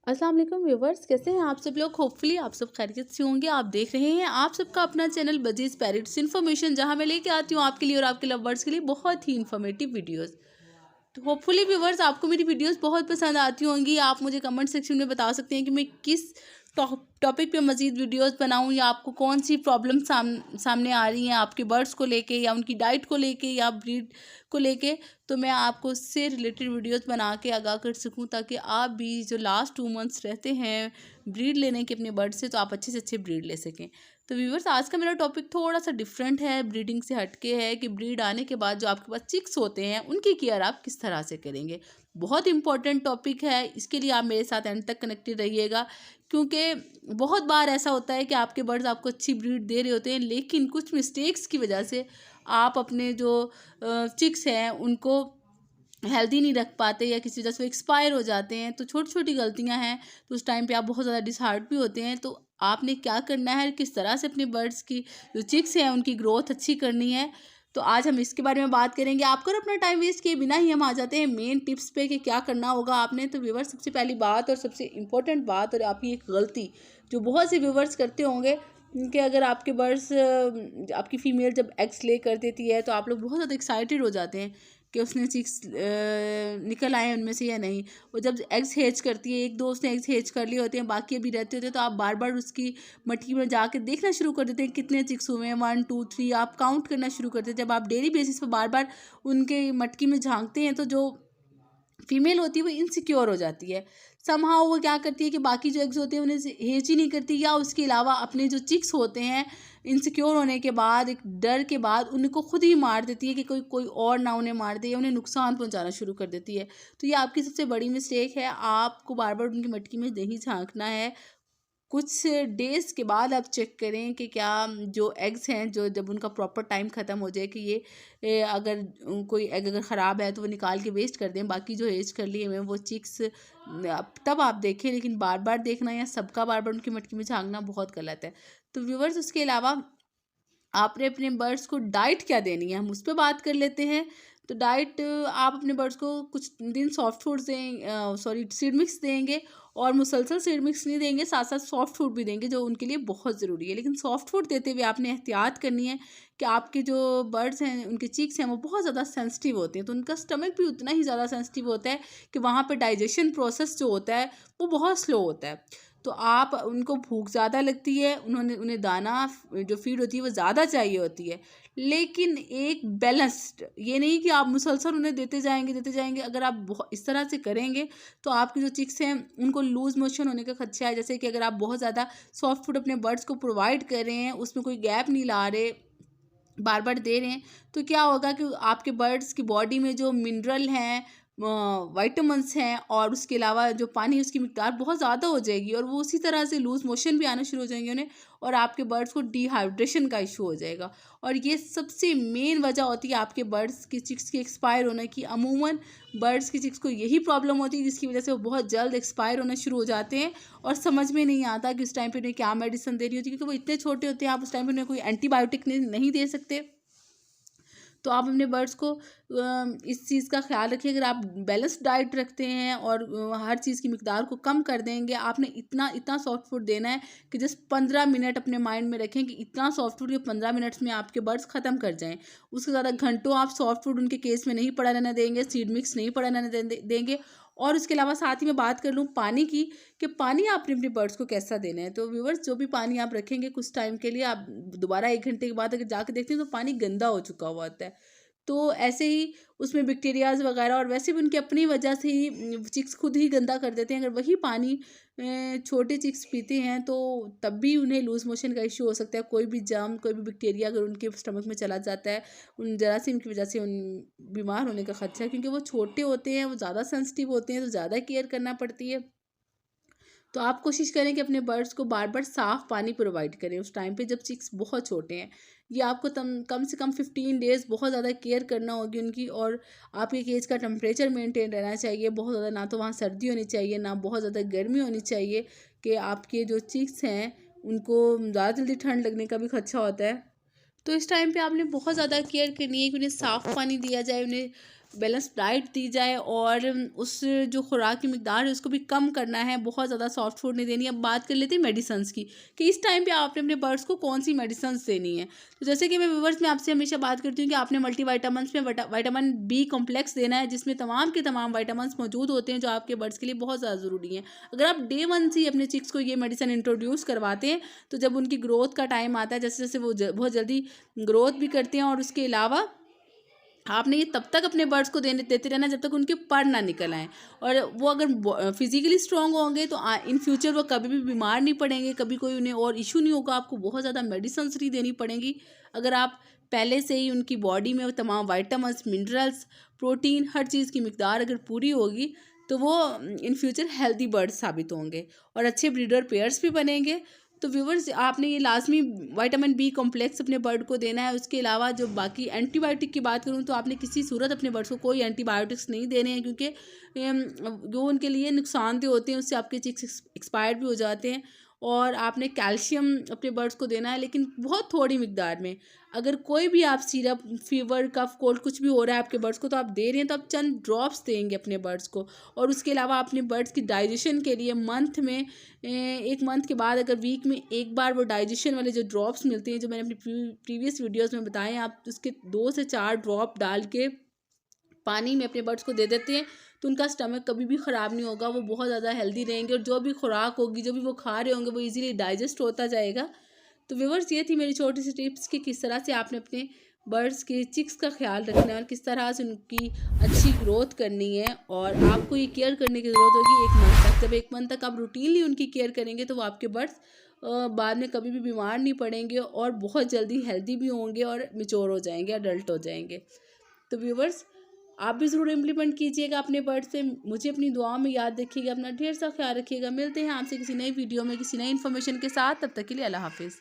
अस्सलाम वालेकुम व्यूवर्स, कैसे हैं आप सब लोग। होपफुली आप सब खैरियत से होंगे। आप देख रहे हैं आप सबका अपना चैनल बजीज़ पैरट्स इन्फॉर्मेशन, जहां मैं लेके आती हूं आपके लिए और आपके लवर्स के लिए बहुत ही इन्फॉर्मेटिव वीडियोस। तो होपफुली व्यूवर्स आपको मेरी वीडियोस बहुत पसंद आती होंगी। आप मुझे कमेंट सेक्शन में बता सकते हैं कि मैं किस टॉपिक पे मज़ीद वीडियोस बनाऊं, या आपको कौन सी प्रॉब्लम सामने आ रही हैं आपके बर्ड्स को लेके, या उनकी डाइट को लेके, या ब्रीड को लेके। तो मैं आपको उससे रिलेटेड वीडियोस बना के आगाह कर सकूं, ताकि आप भी जो लास्ट 2 मंथ्स रहते हैं ब्रीड लेने के अपने बर्ड से, तो आप अच्छे से अच्छे ब्रीड ले सकें। तो व्यूवर्स आज का मेरा टॉपिक थोड़ा सा डिफरेंट है, ब्रीडिंग से हटके है कि ब्रीड आने के बाद जो आपके पास चिक्स होते हैं उनकी केयर आप किस तरह से करेंगे। बहुत इंपॉर्टेंट टॉपिक है, इसके लिए आप मेरे साथ एंड तक कनेक्टेड रहिएगा। क्योंकि बहुत बार ऐसा होता है कि आपके बर्ड्स आपको अच्छी ब्रीड दे रहे होते हैं, लेकिन कुछ मिस्टेक्स की वजह से आप अपने जो चिक्स हैं उनको हेल्दी नहीं रख पाते, या किसी वजह से वो एक्सपायर हो जाते हैं। तो छोटी छोटी गलतियां हैं, तो उस टाइम पे आप बहुत ज़्यादा डिसहार्ट भी होते हैं। तो आपने क्या करना है, किस तरह से अपने बर्ड्स की जो चिक्स हैं उनकी ग्रोथ अच्छी करनी है, तो आज हम इसके बारे में बात करेंगे। आपको अपना टाइम वेस्ट किए बिना ही हम आ जाते हैं मेन टिप्स पे कि क्या करना होगा आपने। तो व्यूवर्स सबसे पहली बात और सबसे इम्पोर्टेंट बात, और आपकी एक गलती जो बहुत से व्यूवर्स करते होंगे, कि अगर आपके बर्ड्स आपकी फ़ीमेल जब एग्स ले कर देती है तो आप लोग बहुत ज़्यादा एक्साइटेड हो जाते हैं कि उसने चिक्स निकल आए उनमें से या नहीं। वो जब एग्स हेच करती है, एक दो उसने एग्स हेच कर लिए होते हैं, बाकी अभी रहते होते हैं, तो आप बार बार उसकी मटकी में जाके देखना शुरू कर देते हैं कितने चिक्स हुए हैं। 1 2 3 आप काउंट करना शुरू करते हैं। जब आप डेली बेसिस पर बार बार उनके मटकी में झांकते हैं, तो जो फीमेल होती है वो इनसिक्योर हो जाती है। समहाउ वो क्या करती है कि बाकी जो एग्स होते हैं उन्हें हेच ही नहीं करती, या उसके अलावा अपने जो चिक्स होते हैं इनसिक्योर होने के बाद, एक डर के बाद, उनको खुद ही मार देती है कि कोई कोई और ना उन्हें मार दे, या उन्हें नुकसान पहुंचाना शुरू कर देती है। तो ये आपकी सबसे बड़ी मिस्टेक है। आपको बार बार उनकी मटकी में नहीं झांकना है। कुछ डेज़ के बाद आप चेक करें कि क्या जो एग्स हैं, जो जब उनका प्रॉपर टाइम ख़त्म हो जाए कि अगर कोई एग अगर ख़राब है तो वो निकाल के वेस्ट कर दें। बाकी जो हेच कर लिए हुए हैं वो चिक्स तब आप देखें, लेकिन बार बार देखना या सबका बार बार उनकी मटकी में झांकना बहुत गलत है। तो व्यूवर्स उसके अलावा आपने अपने बर्ड्स को डाइट क्या देनी है, हम उस पर बात कर लेते हैं। तो डाइट आप अपने बर्ड्स को कुछ दिन सॉफ्ट फूड दें, सॉरी सीड मिक्स देंगे, और मुसलसल सीड मिक्स नहीं देंगे, साथ साथ सॉफ्ट फूड भी देंगे जो उनके लिए बहुत ज़रूरी है। लेकिन सॉफ्ट फूड देते हुए आपने एहतियात करनी है कि आपके जो बर्ड्स हैं उनके चीक्स हैं वो बहुत ज़्यादा सेंसिटिव होते हैं, तो उनका स्टमक भी उतना ही ज़्यादा सेंसिटिव होता है कि वहाँ पर डाइजेशन प्रोसेस जो होता है वो बहुत स्लो होता है। तो आप उनको भूख ज़्यादा लगती है, उन्हें दाना जो फीड होती है वो ज़्यादा चाहिए होती है, लेकिन एक बैलेंस्ड, ये नहीं कि आप मुसलसल उन्हें देते जाएंगे। अगर आप इस तरह से करेंगे तो आपके जो चिक्स हैं उनको लूज मोशन होने का खदशा है। जैसे कि अगर आप बहुत ज़्यादा सॉफ्ट फूड अपने बर्ड्स को प्रोवाइड कर रहे हैं, उसमें कोई गैप नहीं ला रहे, बार बार दे रहे हैं, तो क्या होगा कि आपके बर्ड्स की बॉडी में जो मिनरल हैं, वाइटामिन्स हैं, और उसके अलावा जो पानी है उसकी मिकदार बहुत ज़्यादा हो जाएगी, और वो उसी तरह से लूज़ मोशन भी आना शुरू हो जाएंगे उन्हें, और आपके बर्ड्स को डिहाइड्रेशन का इशू हो जाएगा। और ये सबसे मेन वजह होती है आपके बर्ड्स की चिक्स के एक्सपायर होने की। अमूमन बर्ड्स की चिक्स को यही प्रॉब्लम होती है, जिसकी वजह से वो बहुत जल्द एक्सपायर होना शुरू हो जाते हैं, और समझ में नहीं आता कि उस टाइम पे उन्हें क्या मेडिसिन देनी होती है, क्योंकि वो इतने छोटे होते हैं। आप उस टाइम पे उन्हें कोई एंटीबायोटिक नहीं दे सकते। तो आप अपने बर्ड्स को इस चीज़ का ख्याल रखिए। अगर आप बैलेंस डाइट रखते हैं और हर चीज़ की मिकदार को कम कर देंगे, आपने इतना इतना सॉफ्ट फूड देना है कि जस्ट 15 मिनट अपने माइंड में रखें कि इतना सॉफ्ट फूड ये 15 मिनट्स में आपके बर्ड्स ख़त्म कर जाएं। उससे ज़्यादा घंटों आप सॉफ्ट फूड उनके केस में नहीं पड़ा रहने देंगे, सीड मिक्स नहीं पड़ा रहने देंगे। और उसके अलावा साथ ही मैं बात कर लूँ पानी की, कि पानी आपने अपने बर्ड्स को कैसा देना है। तो व्यूवर्स जो भी पानी आप रखेंगे कुछ टाइम के लिए, आप दोबारा 1 घंटे के बाद अगर जाके देखते हैं तो पानी गंदा हो चुका हुआ होता है। तो ऐसे ही उसमें बैक्टीरियाज वगैरह, और वैसे भी उनकी अपनी वजह से ही चिक्स खुद ही गंदा कर देते हैं। अगर वही पानी छोटे चिक्स पीते हैं तो तब भी उन्हें लूज मोशन का इशू हो सकता है। कोई भी जर्म, कोई भी बैक्टीरिया अगर उनके स्टमक में चला जाता है, उन जरासीम की वजह से उन बीमार होने का खदशा है, क्योंकि वो छोटे होते हैं, वो ज़्यादा सेंसिटिव होते हैं, तो ज़्यादा केयर करना पड़ती है। तो आप कोशिश करें कि अपने बर्ड्स को बार बार साफ़ पानी प्रोवाइड करें उस टाइम पे जब चिक्स बहुत छोटे हैं। ये आपको कम से कम 15 डेज़ बहुत ज़्यादा केयर करना होगी उनकी, और आपके केज का टेम्परेचर मेंटेन रहना चाहिए। बहुत ज़्यादा ना तो वहाँ सर्दी होनी चाहिए, ना बहुत ज़्यादा गर्मी होनी चाहिए, कि आपके जो चिक्स हैं उनको ज़्यादा जल्दी ठंड लगने का भी खदशा होता है। तो इस टाइम पे आपने बहुत ज़्यादा केयर करनी है कि उन्हें साफ़ पानी दिया जाए, उन्हें बैलेंस डाइट दी जाए और उस जो खुराक की मिकदार है उसको भी कम करना है, बहुत ज़्यादा सॉफ्ट फूड नहीं देनी है। अब बात कर लेते हैं मेडिसन्स की कि इस टाइम पे आपने अपने बर्ड्स को कौन सी मेडिसन्स देनी है। तो जैसे कि मैं व्यूअर्स में आपसे हमेशा बात करती हूँ कि आपने मल्टीविटामिन्स में विटामिन बी कॉम्प्लेक्स देना है, जिसमें तमाम के तमाम विटामिन्स मौजूद होते हैं जो आपके बर्ड्स के लिए बहुत ज़्यादा ज़रूरी हैं। अगर आप डे 1 से ही अपने चिक्स को ये मेडिसिन इंट्रोड्यूस करवाते हैं तो जब उनकी ग्रोथ का टाइम आता है, जैसे जैसे वो बहुत जल्दी ग्रोथ भी करते हैं, और उसके अलावा आपने ये तब तक अपने बर्ड्स को देते रहना जब तक उनके पर ना निकल आएँ। और वो अगर फिजिकली स्ट्रांग होंगे तो इन फ्यूचर वो कभी भी बीमार नहीं पड़ेंगे, कभी कोई उन्हें और इशू नहीं होगा। आपको बहुत ज़्यादा मेडिसिन्स नहीं देनी पड़ेंगी अगर आप पहले से ही उनकी बॉडी में तमाम वाइटामिन्स, मिनरल्स, प्रोटीन, हर चीज़ की मिकदार अगर पूरी होगी तो वो इन फ्यूचर हेल्दी बर्ड्स साबित होंगे और अच्छे ब्रीडर पेयर्स भी बनेंगे। तो व्यूवर्स, आपने ये लाजमी विटामिन बी कॉम्प्लेक्स अपने बर्ड को देना है। उसके अलावा जो बाकी एंटीबायोटिक की बात करूँ तो आपने किसी सूरत अपने बर्ड्स को कोई एंटीबायोटिक्स नहीं देने हैं, क्योंकि वो उनके लिए नुकसानदेह होते हैं, उससे आपके चिक्स एक्सपायर्ड भी हो जाते हैं। और आपने कैल्शियम अपने बर्ड्स को देना है, लेकिन बहुत थोड़ी मिकदार में। अगर कोई भी आप सिरप, फीवर, कफ, कोल्ड कुछ भी हो रहा है आपके बर्ड्स को तो आप दे रहे हैं तो आप चंद ड्रॉप्स देंगे अपने बर्ड्स को। और उसके अलावा अपने बर्ड्स की डाइजेशन के लिए मंथ में एक मंथ के बाद अगर वीक में एक बार वो डाइजेशन वाले जो ड्रॉप्स मिलते हैं, जो मैंने अपनी प्रीवियस वीडियोज़ में बताए, आप उसके 2 से 4 ड्रॉप डाल के पानी में अपने बर्ड्स को दे देते हैं तो उनका स्टमक कभी भी ख़राब नहीं होगा, वो बहुत ज़्यादा हेल्दी रहेंगे और जो भी खुराक होगी, जो भी वो खा रहे होंगे, वो इजीली डाइजेस्ट होता जाएगा। तो व्यूअर्स, ये थी मेरी छोटी सी टिप्स कि किस तरह से आपने अपने बर्ड्स के चिक्स का ख्याल रखना है और किस तरह से उनकी अच्छी ग्रोथ करनी है। और आपको ये केयर करने की ज़रूरत होगी 1 मंथ तक। जब 1 मंथ तक आप रूटीनली उनकी केयर करेंगे तो वो आपके बर्ड्स बाद में कभी भी बीमार नहीं पड़ेंगे और बहुत जल्दी हेल्दी भी होंगे और मैच्योर हो जाएंगे, अडल्ट हो जाएंगे। तो व्यूवर्स, आप भी ज़रूर इम्प्लीमेंट कीजिएगा अपने बर्ड से। मुझे अपनी दुआओं में याद रखिएगा, अपना ढेर सा ख्याल रखिएगा। मिलते हैं आपसे किसी नई वीडियो में किसी नई इन्फॉर्मेशन के साथ। तब तक के लिए अल्लाह हाफिज़।